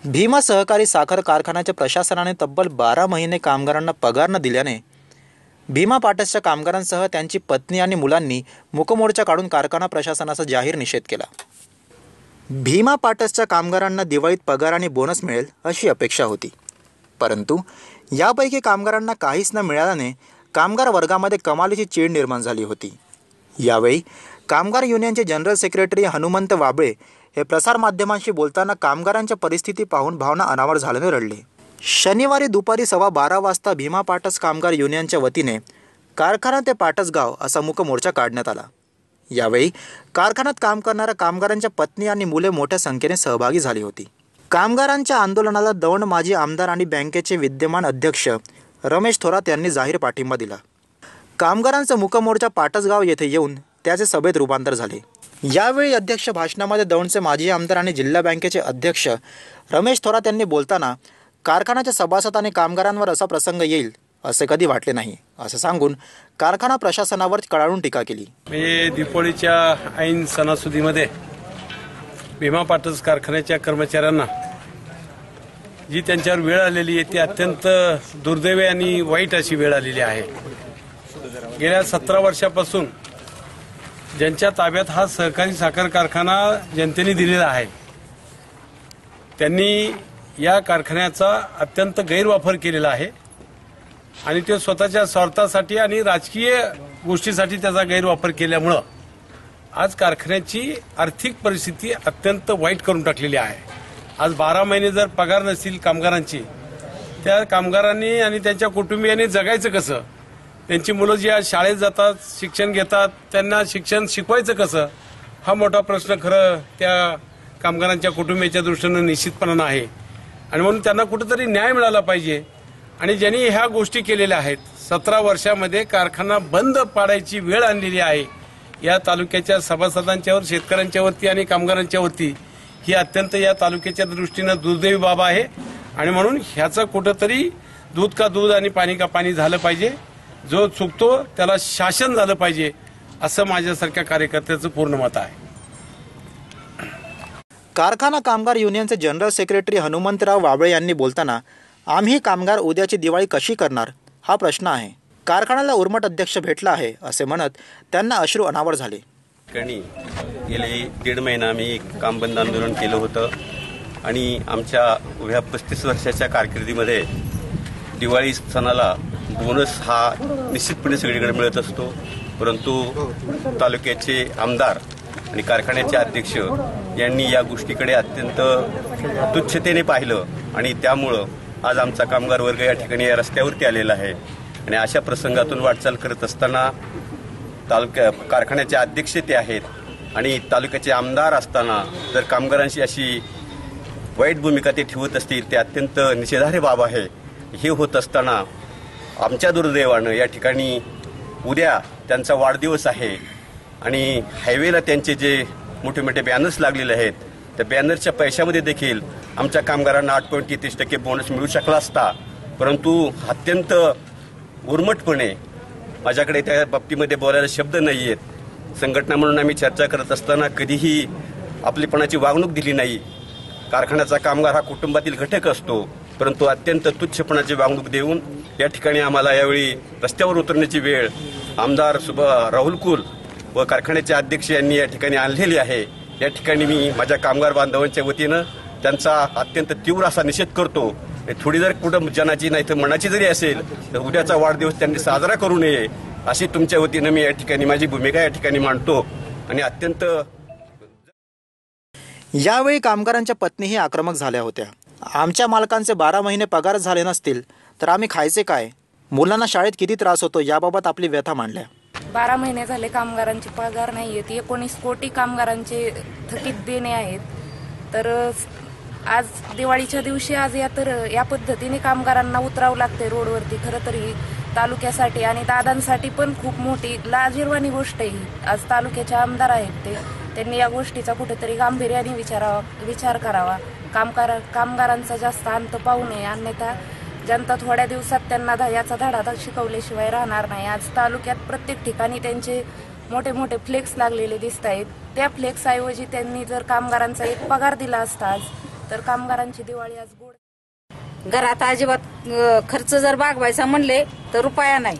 भीमा सहकारी साखर कारखान्याच्या प्रशासनाने तब्बल 12 महिने कामगारांना पगार न दिल्याने भीमा पाटसच्या कामगारांसह त्यांची पत्नी आणि मुलांनी मूकमोर्चा काढून कारखाना प्रशासनाचा जाहीर निषेध केला। भीमा पाटसच्या कामगारांना दिवाळीत पगार आणि बोनस मिळेल अशी अपेक्षा होती, परंतु यापैकी कामगारांना काहीच न मिळाल्याने कामगार वर्गामध्ये कमालीची चीड निर्माण झाली होती। यावेळी कामगार युनियनचे जनरल सेक्रेटरी हनुमंत वाबळे हे प्रसारमाध्यमांशी बोलताना कामगारांच्या परिस्थिती पाहून भावना अनावर झाल्याने रडले। शनिवारी दुपारी 12:15 वाजता भीमा पाटस कामगार युनियनच्या वतीने कारखाना ते पाटसगाव असा मूकमोर्चा काढण्यात आला। यावेळी कारखान्यात काम करणाऱ्या कामगारांच्या पत्नी आणि मुले मोठ्या संख्येने सहभागी झाली होती। कामगारांच्या आंदोलनाला दौंड माजी आमदार आणि बँकेचे विद्यमान अध्यक्ष रमेश थोरात यांनी जाहीर पाठिंबा दिला। कामगारांचा मूकमोर्चा पाटसगाव येथे येऊन त्याचे सभेत रूपांतर झाले। यावेळी अध्यक्ष भाषणामध्ये दौंडचे माजी आमदार आणि जिल्हा बँकेचे अध्यक्ष रमेश थोरात यांनी बोलताना कारखान्याच्या सभासद आणि कामगारांवर असा प्रसंग येईल असे कधी वाटले नाही असं सांगून कारखाना प्रशासनावर कडाडून टीका केली। दीपावलीच्या ऐन सणासुदीमध्ये भीमा पाटस कारखान्याच्या कर्मचाऱ्यांना जी त्यांच्यावर वेळ आलेली आहे ती अत्यंत दुर्दैवी आणि वाईट अशी वेळ आलेली आहे। गेल्या 17 वर्षापासून ज्यांच्या ताब्यात हा सहकारी साखर कारखाना जनतेने दिलेला आहे त्यांनी या कारखान्याचा अत्यंत गैरवापर केलेला आहे आणि ते स्वतःच्या स्वार्थासाठी आणि राजकीय गोष्टीसाठी त्याचा गैरवापर केल्यामुळं आज कारखान्याची आर्थिक परिस्थिती अत्यंत वाईट करून टाकलेली आहे। आज 12 महिने जर पगार नसतील कामगारांची, त्या कामगारांनी आणि त्यांच्या कुटुंबियांनी जगायचं कसं? त्यांची मुलं जी आज शाळेत जातात, शिक्षण घेतात, त्यांना शिक्षण शिकवायचं कसं? हा मोठा प्रश्न खरं त्या कामगारांच्या कुटुंबियाच्या दृष्टीनं निश्चितपणानं आहे आणि म्हणून त्यांना कुठेतरी न्याय मिळाला पाहिजे। आणि ज्यांनी ह्या गोष्टी केलेल्या आहेत, 17 वर्षामध्ये कारखाना बंद पाडायची वेळ आणलेली आहे या तालुक्याच्या सभासदांच्यावर, शेतकऱ्यांच्यावरती आणि कामगारांच्यावरती, ही अत्यंत या तालुक्याच्या दृष्टीनं दुर्दैवी बाब आहे आणि म्हणून ह्याचं कुठेतरी दूध का दूध आणि पाणी का पाणी झालं पाहिजे। जो चुकतो त्याला शासन झालं पाहिजे असं माझ्यासारख्या कार्यकर्त्याचं पूर्ण मत आहे। कारखाना कामगार युनियनचे जनरल सेक्रेटरी हनुमंतराव वाबळे यांनी बोलताना आम्ही कामगार उद्याची दिवाळी कशी करणार हा प्रश्न आहे। कारखान्याला उर्मट अध्यक्ष भेटला आहे असे म्हणत त्यांना अश्रू अनावर झाले। गेले 1.5 महिना आम्ही काम बंद आंदोलन केलं होतं आणि आमच्या उभ्या 35 वर्षाच्या कारकिर्दीमध्ये दिवाळी सणाला बोनस हा निश्चितपणे सगळीकडे मिळत असतो, परंतु तालुक्याचे आमदार आणि कारखान्याचे अध्यक्ष यांनी या गोष्टीकडे अत्यंत तुच्छतेने पाहिलं आणि त्यामुळं आज आमचा कामगार वर्ग या ठिकाणी या रस्त्यावरती आलेला आहे। आणि अशा प्रसंगातून वाटचाल करत असताना कारखान्याचे अध्यक्ष ते आहेत आणि तालुक्याचे आमदार असताना जर कामगारांशी अशी वाईट भूमिका ते ठेवत असतील ते अत्यंत निषेधार्ह बाब आहे। हे होत असताना आमच्या दुर्दैवानं या ठिकाणी उद्या त्यांचा वाढदिवस आहे आणि हायवेला त्यांचे जे मोठे मोठे बॅनर्स लागलेले आहेत त्या बॅनरच्या पैशामध्ये देखील आमच्या कामगारांना 8.33% बोनस मिळू शकला असता, परंतु अत्यंत उर्मटपणे माझ्याकडे त्या बाबतीमध्ये बोलायला शब्द नाही आहेत। संघटना म्हणून आम्ही चर्चा करत असताना कधीही आपलीपणाची वागणूक दिली नाही। कारखान्याचा कामगार हा कुटुंबातील घटक असतो, परंतु अत्यंत तुच्छपणाची वागणूक देऊन या ठिकाणी आम्हाला यावेळी रस्त्यावर उतरण्याची वेळ आमदार राहुल कुल व कारखान्याचे अध्यक्ष यांनी या ठिकाणी आणलेली आहे। या ठिकाणी मी माझ्या कामगार बांधवांच्या वतीनं त्यांचा अत्यंत तीव्र असा निषेध करतो। थोडी जर कुठं जनाची नाही तर मनाची जरी असेल तर उद्याचा वाढदिवस त्यांनी साजरा करू नये अशी तुमच्या वतीनं मी या ठिकाणी माझी भूमिका या ठिकाणी मांडतो आणि अत्यंत। यावेळी कामगारांच्या पत्नीही आक्रमक झाल्या होत्या। आमच्या मालकांचे 12 महिने पगार झाले नसतील तर आम्ही खायचे काय, मुलांना शाळेत किती त्रास होतो याबाबत आपली व्यथा मांडल्या। 12 महिने झाले कामगारांचे पगार नाहीयेत, 19 कोटी कामगारांचे थकीत देणे आहेत। तर आज दिवाळीच्या दिवशी आज या पद्धतीने कामगारांना उतरावं लागते रोडवरती। खरं तर ही तालुक्यासाठी आणि दादांसाठी पण खूप मोठी लाजिरवाणी गोष्ट आहे। आज तालुक्याचे आमदार आहेत त्यांनी या गोष्टीचा कुठेतरी गांभीर्याने विचार करावा। कामगारांचा जास्त अंत पाहू नये, अन्यथा जनता थोड्या दिवसात त्यांना याचा धडा शिकवल्याशिवाय राहणार नाही। आज तालुक्यात प्रत्येक ठिकाणी त्यांचे मोठे मोठे फ्लेक्स लागलेले दिसत आहेत। त्या फ्लेक्स ऐवजी त्यांनी जर कामगारांचा एक पगार दिला असता आज तर कामगारांची दिवाळी आज गोड. घरात अजिबात खर्च जर भागवायचा म्हणले तर रुपया नाही.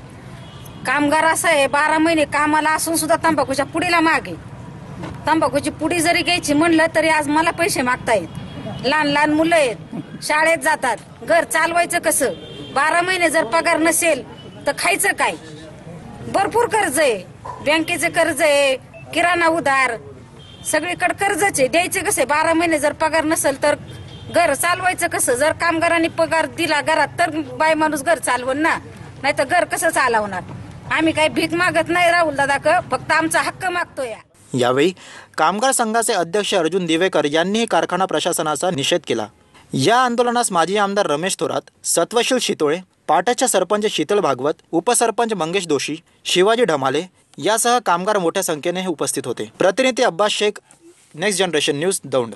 कामगार असं आहे 12 महिने कामाला असून सुद्धा तंबाखूच्या पुडीला मागे. तंबाखूची पुडी जरी घ्यायची म्हणलं तरी आज मला पैसे मागतायत. लहान लहान मुलं आहेत, शाळेत जातात, घर चालवायचं कसं? 12 महिने जर पगार नसेल तर खायचं काय? भरपूर कर्ज आहे, बँकेचे कर्ज आहे, किराणा उधार, सगळीकडे कर्जच आहे. द्यायचे कसे? 12 महिने जर पगार नसेल तर घर चालवायचं कसं? जर कामगारांनी पगार दिला घरात तर बाई माणूस घर चालवण ना, नाही तर घर कसं चालवणार? आम्ही काही भीक मागत नाही राहुल दादा, फक्त आमचा हक्क मागतोय. यावेळी कामगार संघाचे अध्यक्ष अर्जुन दिवेकर यांनीही कारखाना प्रशासनाचा निषेध केला. या आंदोलनास माजी आमदार रमेश थोरात, सत्वशील शितोळे, पाटाच्या सरपंच शीतल भागवत, उपसरपंच मंगेश दोशी, शिवाजी ढमाले यासह कामगार मोठ्या संख्येने उपस्थित होते. प्रतिनिधी Abbas Shaikh, next generation news, Daund.